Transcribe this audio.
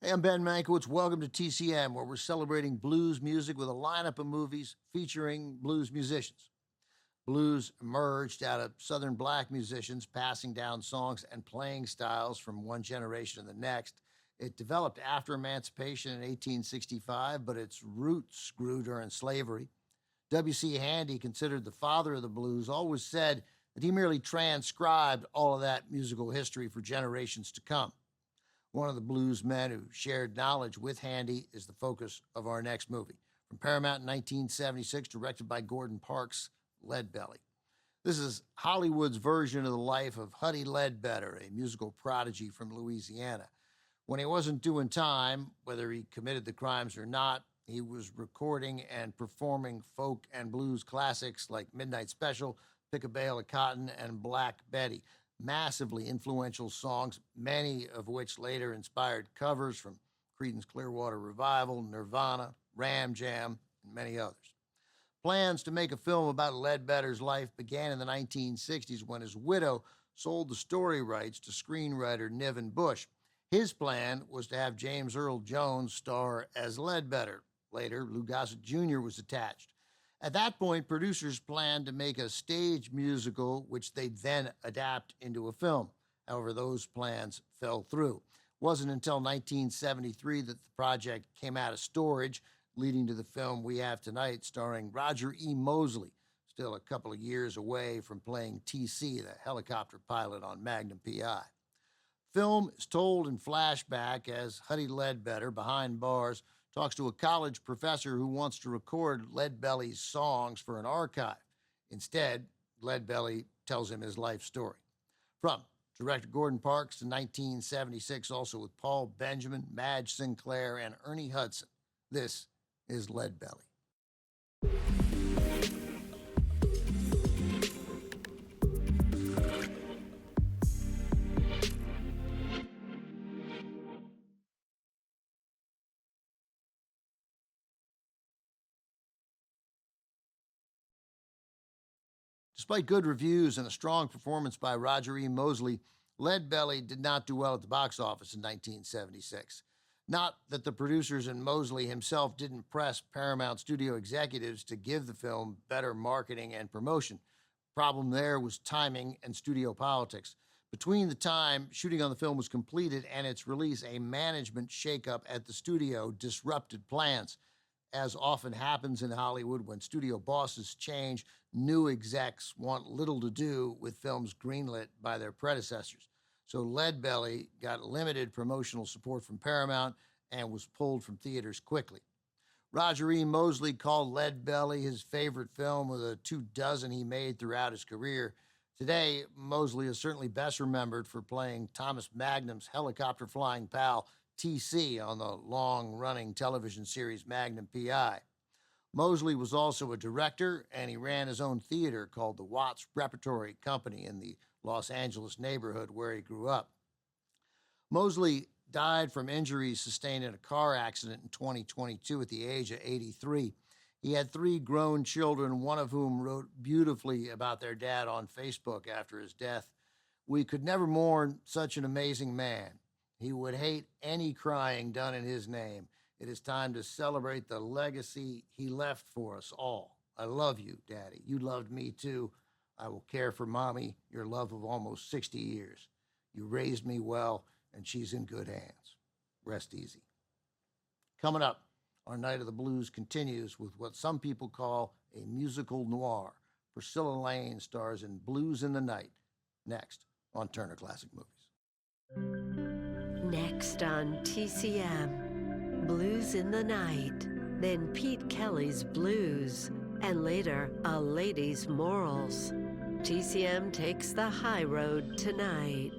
Hey, I'm Ben Mankiewicz. Welcome to TCM, where we're celebrating blues music with a lineup of movies featuring blues musicians. Blues emerged out of Southern black musicians passing down songs and playing styles from one generation to the next. It developed after emancipation in 1865, but its roots grew during slavery. W.C. Handy, considered the father of the blues, always said that he merely transcribed all of that musical history for generations to come. One of the blues men who shared knowledge with Handy is the focus of our next movie. From Paramount in 1976, directed by Gordon Parks, Leadbelly. This is Hollywood's version of the life of Huddie Ledbetter, a musical prodigy from Louisiana. When he wasn't doing time, whether he committed the crimes or not, he was recording and performing folk and blues classics like Midnight Special, Pick a Bale of Cotton, and Black Betty. Massively influential songs, many of which later inspired covers from Creedence Clearwater Revival, Nirvana, Ram Jam, and many others. Plans to make a film about Ledbetter's life began in the 1960s when his widow sold the story rights to screenwriter Niven Bush. His plan was to have James Earl Jones star as Ledbetter. Later, Lou Gossett Jr. was attached. At that point, producers planned to make a stage musical, which they'd then adapt into a film. However, those plans fell through. It wasn't until 1973 that the project came out of storage, leading to the film we have tonight, starring Roger E. Mosley, still a couple of years away from playing TC, the helicopter pilot on Magnum P.I. Film is told in flashback as Huddie Ledbetter, behind bars, talks to a college professor who wants to record Leadbelly's songs for an archive. Instead, Leadbelly tells him his life story. From director Gordon Parks to 1976, also with Paul Benjamin, Madge Sinclair, and Ernie Hudson, this is Leadbelly. Despite good reviews and a strong performance by Roger E. Mosley, Leadbelly did not do well at the box office in 1976. Not that the producers and Mosley himself didn't press Paramount studio executives to give the film better marketing and promotion. Problem there was timing and studio politics. Between the time shooting on the film was completed and its release, a management shakeup at the studio disrupted plans. As often happens in Hollywood, when studio bosses change, new execs want little to do with films greenlit by their predecessors. So Leadbelly got limited promotional support from Paramount and was pulled from theaters quickly. Roger E. Mosley called Leadbelly his favorite film of the 24 he made throughout his career. Today, Mosley is certainly best remembered for playing Thomas Magnum's helicopter flying pal, TC, on the long-running television series Magnum P.I. Mosley was also a director, and he ran his own theater called the Watts Repertory Company in the Los Angeles neighborhood where he grew up. Mosley died from injuries sustained in a car accident in 2022 at the age of 83. He had 3 grown children, one of whom wrote beautifully about their dad on Facebook after his death. "We could never mourn such an amazing man. He would hate any crying done in his name. It is time to celebrate the legacy he left for us all. I love you, Daddy. You loved me too. I will care for Mommy, your love of almost 60 years. You raised me well, and she's in good hands. Rest easy." Coming up, our Night of the Blues continues with what some people call a musical noir. Priscilla Lane stars in Blues in the Night, next on Turner Classic Movies. Next on TCM, Blues in the Night, then Pete Kelly's Blues, and later, A Lady's Morals. TCM takes the high road tonight.